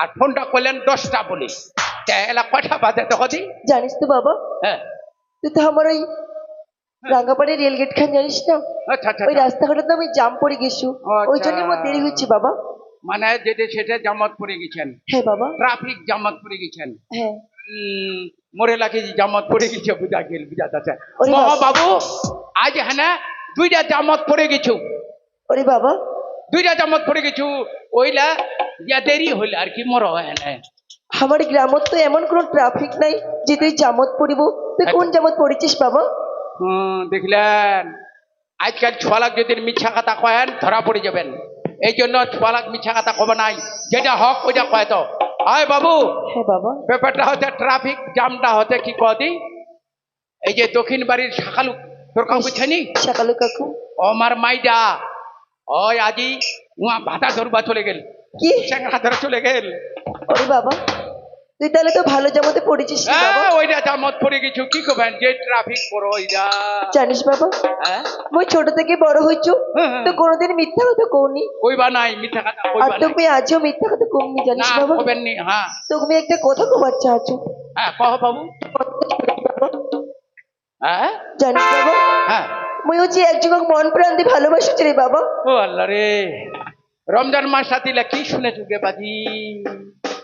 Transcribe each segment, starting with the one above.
আর ফোনটা করলেন 10টা বলে। এলা কয়টা বাজে দেখো দি? জানিস তো বাবা, হ্যাঁ তুই তো আমার ওই রাঙ্গাপাড়ি রেলগেট খান জানিস না, আচ্ছা আচ্ছা ওই রাস্তাঘাটে তো আমি জাম পড়ে গেছি, ওই জন্য আমার দেরি হচ্ছে বাবা। মানে যেতে সেটা জামাত পড়ে গেছেন, হ্যাঁ বাবা। ট্রাফিক জামাত পড়ে গেছেন। হ্যাঁ। মোরে লাগে জামাত পড়ে গেছে, বুঝা গেল, বুঝা যাচ্ছে। ওরে বাবা। বাবু আজ হ্যাঁ 2টা জামাত পড়ে গেছো, ওরে বাবা, 2টা জামাত পড়ে গেছো, ওইলা ইয়া দেরি হইল আর কি মর হয় না। আমার গ্রামত তো এমন কোনো ট্রাফিক নাই যে তুই জামত পড়িব। তুই কোন জামত পড়েছিস বাবা? দেখলেন আজকাল 6 লাখ যদি মিথ্যা কথা কয়েন ধরা পড়ে যাবেন, এই জন্য 6 লাখ মিথ্যা কথা কবে নাই, যেটা হক ওইটা কয় তো। আয় বাবু, হ্যাঁ বাবা। ব্যাপারটা হচ্ছে ট্রাফিক জ্যামটা হচ্ছে কি কদি, এই যে দক্ষিণ বাড়ির সকালু তোর কাউ বুঝছেনি সকালু কাকু। আমার মাইডা ওই আজি উয়া ভাতা ধরবা চলে গেল, কি? চেঙ্গা ধরে চলে গেল। ওরে বাবা, তুই তাহলে তো ভালো জামাতে পড়েছিস রে বাবা। ওইটা জামত পড়ে গেছো, কি করবেন, যে ট্রাফিক বড় ওইটা। জানিস বাবা, মই ছোট থেকে বড় হইছো, তো কোনোদিন মিথ্যা কথা কওনি। কইবা নাই মিথ্যা কথা আর কইবা নাই। তুমি আজও মিথ্যা কথা কওনি জানিস না বাবা। কবেন নি। হ্যাঁ তুমি একটা কথা কবার চাচ্ছো। হ্যাঁ কহ বাবু। হ্যাঁ জানিস বাবা, হ্যাঁ মই হচ্ছে একজনকে মন প্রাণ দিয়ে ভালোবাসিছি রে বাবা। ও আল্লাহ রে, রমজান মাস সাথিলা কি শুনে চুকে বাজি।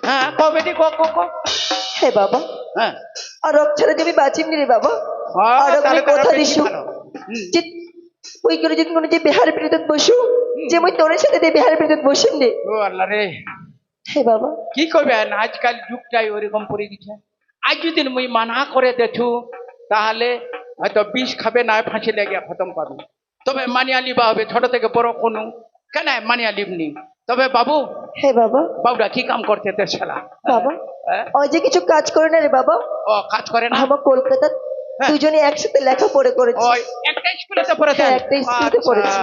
হ্যাঁ কবে দি ক ক ক। হ্যাঁ বাবা, হ্যাঁ আর রক ছাড়া যে আমি বাঁচিমনি রে বাবা। আর তাহলে আমি কথা দিছু যে ওই করে যদি কোনো যে বিহার বিরুদ্ধে বসু, যে মই তোর সাথে যে বিহার বিরুদ্ধে বসিম রে। ও আল্লাহ রে, হ্যাঁ বাবা। কি করবেন, আজকাল যুগটাই ওইরকম পড়ে গেছে। আজ যদি মুই মানা করে দেখু তাহলে হয়তো বিষ খাবে না ফাঁসি লেগে খতম পাবে। তবে মানিয়া লিবা হবে, ছোট থেকে বড় কোনো কেন মানিয়া লিবনি। তবে বাবু, হ্যাঁ বাবা। বাবুরা কি কাম করতে তোর শালা? বাবা, হ্যাঁ? ওই যে কিছু কাজ করে না রে বাবা। ও কাজ করে না? আমার কলকাতা হ্যাঁ। দুজনে একসাথে লেখাপড়া করেছি। ওই একটা স্কুলেতে পড়েছেন? হ্যাঁ, একটা স্কুলেতে পড়েছি।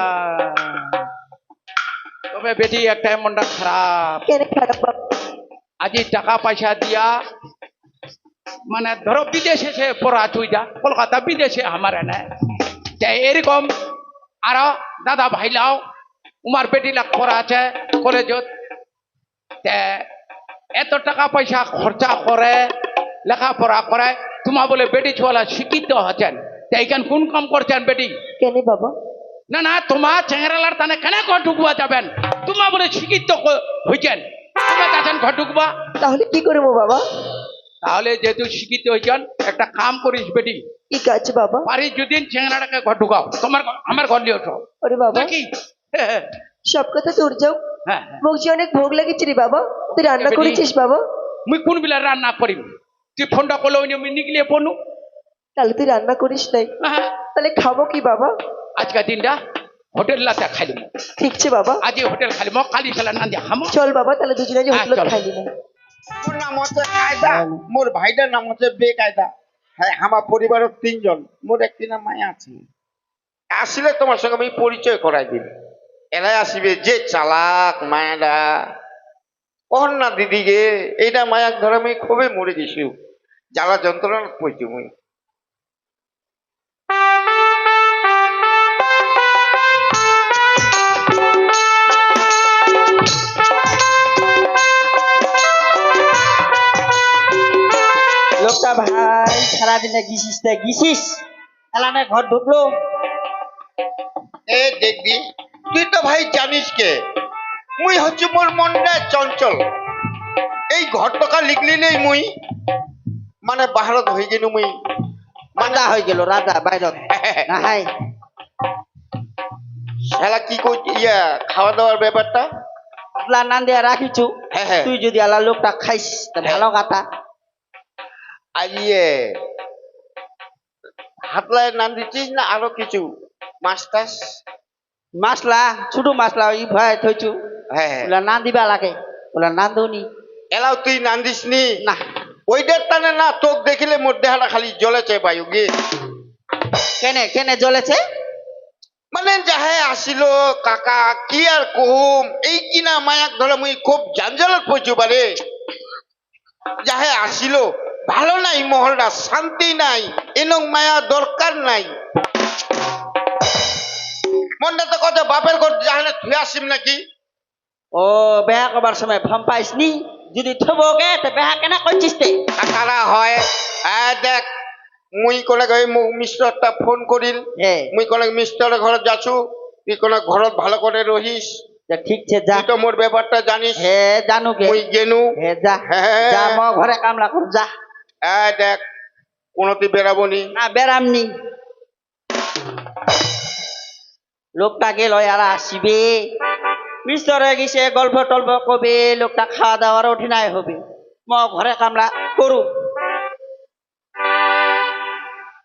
তবে বেটি একটা মনটা খারাপ। কেন খারাপ বাবা? আজি টাকা পয়সা দিয়া মানে ধরো বিদেশে সে পড়া তুই যা, কলকাতা বিদেশে আমার এনে এরকম আরো দাদা ভাইলাও উমার বেটি লাখ পড়া আছে কলেজত, এত টাকা পয়সা খরচা করে লেখাপড়া করে, তোমার বলে বেটি ছোয়ালা শিক্ষিত হচ্ছেন, এইখান কোন কাম করছেন বেটি? কেন বাবা? না না, তোমার চেহারালার তানে কেন ঘর ঢুকবা যাবেন? তোমার বলে শিক্ষিত হয়েছেন, তোমার কাছেন ঘর ঢুকবা। তাহলে কি করবো বাবা? তাহলে যেহেতু শিক্ষিত হয়েছেন একটা কাম করিস বেটি, কি কাজ বাবা? পারি যদি চেহারাটাকে ঘর ঢুকাও, তোমার আমার ঘর নিয়ে ওঠো। ওরে বাবা, নাকি? সব কথা তোর যাও, হ্যাঁ মুখ যে অনেক ভোগ লেগেছে রে বাবা। তুই রান্না করেছিস বাবা? মুই কোন বিলা রান্না করিম, তুই ফোনটা করলে ওই আমি নিকলিয়ে পড়নু। তাহলে তুই রান্না করিস নাই, তাহলে খাবো কি বাবা? আজকের দিনটা হোটেল লাতে খাইলিম। ঠিক আছে বাবা, আজ হোটেল খালিম, কালি খেলা না দিয়ে খামো। চল বাবা, তাহলে দুজনে যে হোটেল চল। খাইলি না। মোর নাম হচ্ছে কায়দা, মোর ভাইটার নাম হচ্ছে বেকায়দা। হ্যাঁ, আমার পরিবারের 3 জন, মোর একটি নাম মায়া আছে। আসলে তোমার সঙ্গে আমি পরিচয় করাই দিই। এরাই আসিবে যে চালাক মায়াটা। কহন না দিদিকে, এইটা মায়াক ধরে আমি খুবই মরে গেছি, জ্বালা যন্ত্রণা পড়ছি মুই। লোকটা ভাই সারাদিনে গিসিস এলানে ঘর ঢুকলো। এ দেখবি, তুই তো ভাই জানিস কে, মুই হচ্ছে মোর মনটা চঞ্চল। এই ঘটকা লিখলি নেই মুই মানে বাহারত হয়ে গেল মুই। রাজা হয়ে গেল, রাজা বাইরত না হাই। শালা কি কই ইয়া খাওয়া দাওয়ার ব্যাপারটা? আল্লাহ নান দিয়া রাখিছু, হ্যাঁ হ্যাঁ, তুই যদি আল্লাহ লোকটা খাইস তা ভালো কথা। আর ইয়ে হাতলায় নান দিচ্ছিস না আরো কিছু মাছ টাছ? মাসলা ছোট মাসলা ওই ভয় থইছু, হ্যাঁ হ্যাঁ, ওলা নান দিবা লাগে, ওলা নান দৌনি এলাও তুই নান দিস নি না। ওইটার টানে না, তোক দেখিলে মোর দেহাটা খালি জ্বলেছে বায়ু গে। কেনে কেনে জ্বলেছে? মানে যাহে আসিল কাকা কি আর কহুম, এই কিনা মায়াক ধরে মুই খুব জাঞ্জালত পড়ছু বারে। যাহে আসিল ভালো নাই, মহলটা শান্তি নাই, এনং মায়া দরকার নাই। মনটা তো কথা বাপের ঘর যাহলে থুয়ে আসিম নাকি। ও বেয়া কবার সময় ভাম পাইস নি যদি থবকে তো বেহা কেনা করছিস তে তারা হয় দেখ মুই কোনে গৈ মোক মিস্টারটা ফোন করিল হে মুই কোনে মিস্টারের ঘরে যাচ্ছু তুই কোনে ঘরত ভালো করে রহিস যা ঠিক আছে যা তুই তো মোর ব্যাপারটা জানিস হে জানু কে মুই গেনু হে যা হ্যাঁ। যা মো ঘরে কামলা কর যা দেখ কোনোতে বেরাবো নি না বেরামনি লোকটা গেল আর আসিবে মিস্তরে গেছে গল্প টল্প কবে লোকটা খাওয়া দাওয়ার অধিনায় হবে ম ঘরে কামলা করু